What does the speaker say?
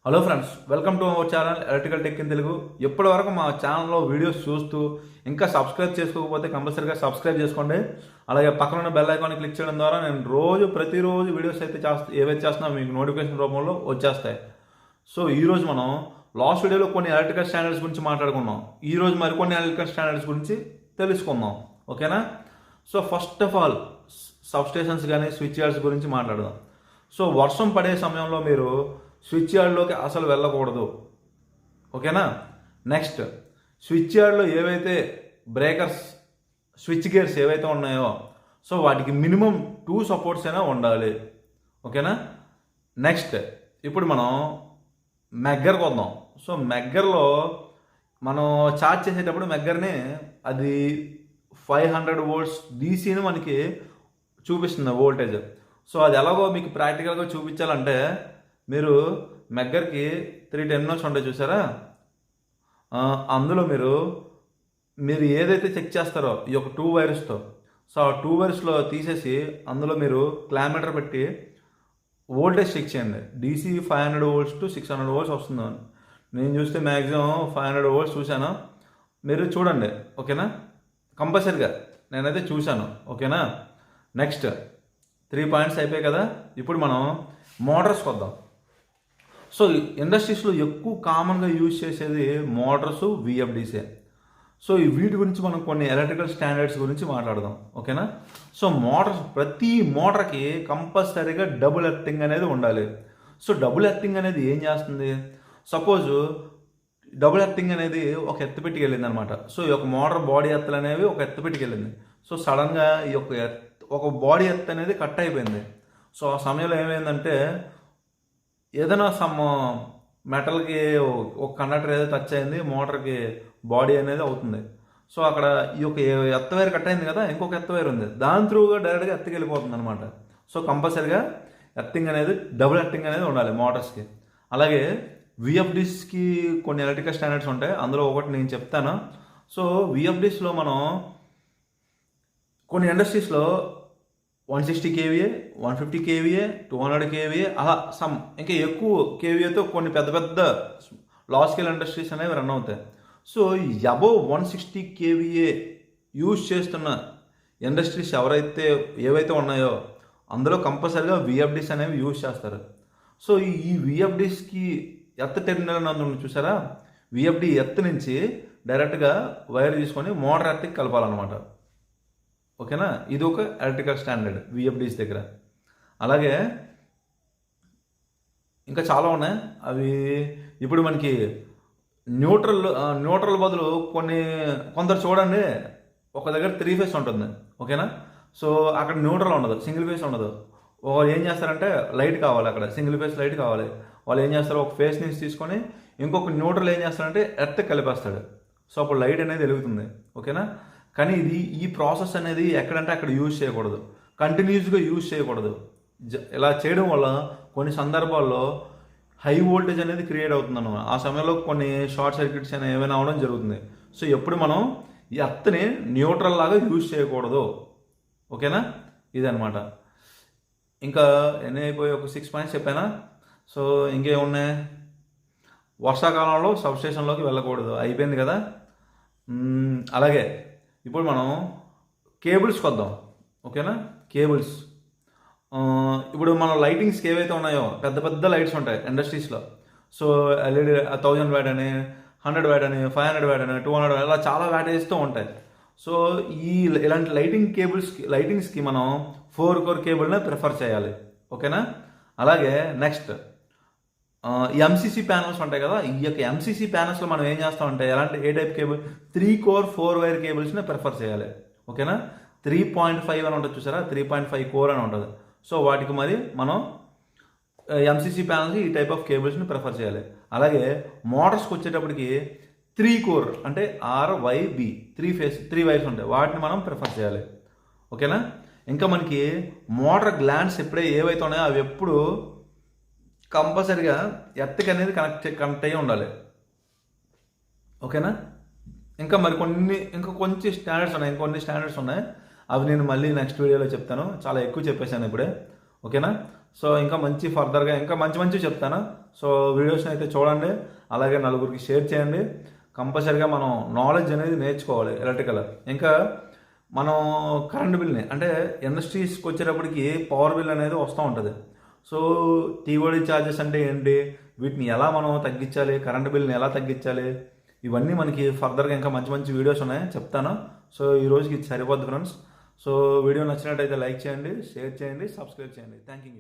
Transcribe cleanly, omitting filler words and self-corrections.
Hello friends, welcome to our channel electrical tech in Telugu. ఇప్పటి వరకు మా ఛానల్లో వీడియోస్ చూస్తూ ఇంకా సబ్స్క్రైబ్ చేసుకోకపోతే కంపల్సరీగా సబ్స్క్రైబ్ చేసుకోండి. అలాగే పక్కన ఉన్న బెల్ ఐకాన్ క్లిక్ చేయడం ద్వారా నేను ప్రతిరోజు వీడియోస్ అయితే ఏవైతే చేస్తున్నా మీకు నోటిఫికేషన్ రూపంలో వచ్చేస్తాయి. సో ఈరోజు మనం లాస్ట్ వీడియోలో కొన్ని ఎలక్ట్రికల్ స్టాండర్డ్స్ గురించి మాట్లాడుకున్నాం. ఈరోజు మరికొన్ని ఎలక్ట్రికల్ స్టాండర్డ్స్ గురించి తెలుసుకుందాం. ఓకేనా? So first of all substations కానీ స్విచ్ యార్డ్స్ గురించి మాట్లాడదాం. సో వర్షం పడే సమయంలో మీరు స్విచ్ యార్డ్లోకి అసలు వెళ్ళకూడదు. ఓకేనా? నెక్స్ట్, స్విచ్ యార్డ్లో ఏవైతే బ్రేకర్స్ స్విచ్ గేర్స్ ఏవైతే ఉన్నాయో సో వాటికి మినిమం 2 సపోర్ట్స్ అయినా ఉండాలి. ఓకేనా? నెక్స్ట్, ఇప్పుడు మనం మెగ్గర్కి వద్దాం. సో మెగ్గర్లో మనం ఛార్జ్ చేసేటప్పుడు మెగ్గర్ని అది 500 వోల్ట్స్ డీసీని మనకి చూపిస్తుంది వోల్టేజ్. సో అది ఎలాగో మీకు ప్రాక్టికల్గా చూపించాలంటే మీరు మెగ్గర్కి 3 టెర్మినల్స్ ఉంటాయి చూసారా, అందులో మీరు ఏదైతే చెక్ చేస్తారో ఈ యొక్క 2 వైర్స్తో, సో ఆ 2 వైర్స్లో తీసేసి అందులో మీరు క్లామీటర్ పెట్టి వోల్టేజ్ చెక్ చేయండి. డీసీ 500 వోల్ట్స్ టు 600 వోల్ట్స్ వస్తుంది. నేను చూస్తే మ్యాక్సిమం 500 వోల్ట్స్ చూశాను. మీరు చూడండి. ఓకేనా? కంపల్సరిగా నేనైతే చూశాను. ఓకేనా? నెక్స్ట్ 3 పాయింట్స్ అయిపోయాయి కదా. ఇప్పుడు మనం మోటార్స్కి వద్దాం. సో ఇండస్ట్రీస్లో ఎక్కువ కామన్గా యూజ్ చేసేది మోటార్స్, విఎఫ్డీసే. సో ఈ వీటి గురించి మనం కొన్ని ఎలక్ట్రికల్ స్టాండర్డ్స్ గురించి మాట్లాడదాం. ఓకేనా? సో మోటార్స్, ప్రతి మోటార్కి కంపల్సరీగా డబుల్ ఎర్తింగ్ అనేది ఉండాలి. సో డబుల్ ఎర్తింగ్ అనేది ఏం చేస్తుంది? సపోజ్ డబుల్ ఎర్తింగ్ అనేది ఒక ఎత్తు పెట్టుకు వెళ్ళింది అనమాట. సో ఈ యొక్క మోటార్ బాడీ ఎత్తులు అనేవి ఒక ఎత్తు పెట్టుకు వెళ్ళింది. సో సడన్గా ఈ యొక్క ఒక బాడీ ఎత్తు అనేది కట్ అయిపోయింది. సో ఆ సమయంలో ఏమైందంటే ఏదైనా సమ్ మెటల్కి ఒక కండక్టర్ ఏదో టచ్ అయింది, మోటార్కి బాడీ అనేది అవుతుంది. సో అక్కడ ఈ యొక్క ఎత్త వైర్ కట్ అయింది కదా, ఇంకొక ఎత్త వైర్ ఉంది, దాని త్రూగా డైరెక్ట్గా ఎత్తుకి వెళ్ళిపోతుంది అనమాట. సో కంపల్సరీగా ఎర్తింగ్ అనేది, డబుల్ ఎర్తింగ్ అనేది ఉండాలి మోటార్స్కి. అలాగే విఎఫ్డీస్కి కొన్ని ఎలక్ట్రికల్ స్టాండర్డ్స్ ఉంటాయి. అందులో ఒకటి నేను చెప్తాను. సో విఎఫ్డీస్లో మనం కొన్ని ఇండస్ట్రీస్లో 160 కేవీఏ, 150 కేవీఏ, 200 కేవీఏ అలా సమ్ ఇంకా ఎక్కువ కేవీఏతో కొన్ని పెద్ద పెద్ద లార్జ్ స్కేల్ ఇండస్ట్రీస్ అనేవి రన్ అవుతాయి. సో అబోవ్ 160 కేవీఏ యూజ్ చేస్తున్న ఇండస్ట్రీస్ ఏవైతే ఉన్నాయో అందులో కంపల్సరీగా విఎఫ్డీస్ అనేవి యూజ్ చేస్తారు. సో ఈ విఎఫ్డీస్కి టెర్మినల్ నందు చూసారా, విఎఫ్డీ నుంచి డైరెక్ట్గా వైర్ తీసుకొని మోటార్ ఎర్త్కి కలపాలన్నమాట. ఓకేనా? ఇది ఒక ఎలక్ట్రికల్ స్టాండర్డ్ విఎఫ్డీస్ దగ్గర. అలాగే ఇంకా చాలా ఉన్నాయి. అవి ఇప్పుడు మనకి న్యూట్రల్ బదులు కొందరు చూడండి, ఒక దగ్గర 3 ఫేస్ ఉంటుంది. ఓకేనా? సో అక్కడ న్యూట్రల్ ఉండదు, సింగిల్ ఫేస్ ఉండదు. వాళ్ళు ఏం చేస్తారంటే లైట్ కావాలి, అక్కడ సింగిల్ ఫేస్ లైట్ కావాలి. వాళ్ళు ఏం చేస్తారు, ఒక ఫేస్ నుంచి తీసుకొని ఇంకొక న్యూట్రల్ ఏం చేస్తారంటే ఎర్త్ కలిపేస్తాడు. సో అప్పుడు లైట్ అనేది వెలుగుతుంది. ఓకేనా? కానీ ఈ ప్రాసెస్ అనేది ఎక్కడంటే అక్కడ యూజ్ చేయకూడదు, కంటిన్యూస్గా యూజ్ చేయకూడదు. ఇలా చేయడం వల్ల కొన్ని సందర్భాల్లో హై వోల్టేజ్ అనేది క్రియేట్ అవుతుంది అన్నమాట. ఆ సమయంలో కొన్ని షార్ట్ సర్క్యూట్స్ అయినా ఏమైనా అవడం జరుగుతుంది. సో ఎప్పుడు మనం ఈ ఎర్త్ని న్యూట్రల్ లాగా యూజ్ చేయకూడదు. ఓకేనా? ఇదనమాట. ఇంకా ఎన్ని అయిపోయి ఒక 6 పాయింట్స్ చెప్పానా? సో ఇంకేమున్నాయి? వర్షాకాలంలో సబ్స్టేషన్లోకి వెళ్ళకూడదు, అయిపోయింది కదా. అలాగే ఇప్పుడు మనం కేబుల్స్కి వద్దాం. ఓకేనా? కేబుల్స్ ఇప్పుడు మన లైటింగ్స్కి ఏవైతే ఉన్నాయో పెద్ద పెద్ద లైట్స్ ఉంటాయి ఇండస్ట్రీస్లో. సో ఎల్ఈడి 1000 వాట్ అని, 100 వాట్ అని, 500 వాట్ అని, 200 వాట్, అలా చాలా వాటేజ్తో ఉంటాయి. సో ఇలాంటి లైటింగ్స్కి మనం 4 కోర్ కేబుల్నే ప్రిఫర్ చేయాలి. ఓకేనా? అలాగే నెక్స్ట్ ఎంసీసీ ప్యానల్స్ ఉంటాయి కదా, ఈ యొక్క ఎంసీసీ ప్యానల్స్లో మనం ఏం చేస్తామంటే ఏ టైప్ కేబుల్ 3 కోర్ 4 వైర్ కేబుల్స్ని ప్రిఫర్ చేయాలి. ఓకేనా? 3.5 అని ఉంటుంది చూసారా, 3.5 కోర్ అని ఉంటుంది. సో వాటికి మరి మనం ఎంసీసీ ప్యానల్స్ ఈ టైప్ ఆఫ్ కేబుల్స్ని ప్రిఫర్ చేయాలి. అలాగే మోటార్స్కి వచ్చేటప్పటికి 3 కోర్ అంటే RYB 3 వైర్స్ ఉంటాయి, వాటిని మనం ప్రిఫర్ చేయాలి. ఓకేనా? ఇంకా మనకి మోటార్ గ్లాండ్స్ ఏవైతే ఉన్నాయో అవి ఎప్పుడు కంపల్సరిగా ఎర్త్కి అనేది కనెక్ట్ అయ్యి ఉండాలి. ఓకేనా? ఇంకా కొంచెం స్టాండర్డ్స్ ఉన్నాయి, ఇంకొన్ని స్టాండర్డ్స్ ఉన్నాయి. అవి నేను మళ్ళీ నెక్స్ట్ వీడియోలో చెప్తాను. చాలా ఎక్కువ చెప్పేశాను ఇప్పుడే. ఓకేనా? సో ఇంకా మంచి ఫర్దర్గా ఇంకా మంచి చెప్తాను. సో వీడియోస్ని అయితే చూడండి, అలాగే నలుగురికి షేర్ చేయండి. కంపల్సరీగా మనం నాలెడ్జ్ అనేది నేర్చుకోవాలి ఎలక్ట్రికల్. ఇంకా మనం కరెంట్ బిల్ని అంటే ఇండస్ట్రీస్కి వచ్చేటప్పటికి పవర్ బిల్ అనేది వస్తూ ఉంటుంది. సో టీఓడి ఛార్జెస్ అంటే ఏంటి, వీటిని ఎలా మనం తగ్గించాలి, కరెంట్ బిల్ని ఎలా తగ్గించాలి, ఇవన్నీ మనకి ఫర్దర్గా ఇంకా మంచి వీడియోస్ ఉన్నాయి, చెప్తాను. సో ఈ రోజుకి ఇది సరిపోద్ది ఫ్రెండ్స్. సో వీడియో నచ్చినట్టయితే లైక్ చేయండి, షేర్ చేయండి, సబ్స్క్రైబ్ చేయండి. Thank you.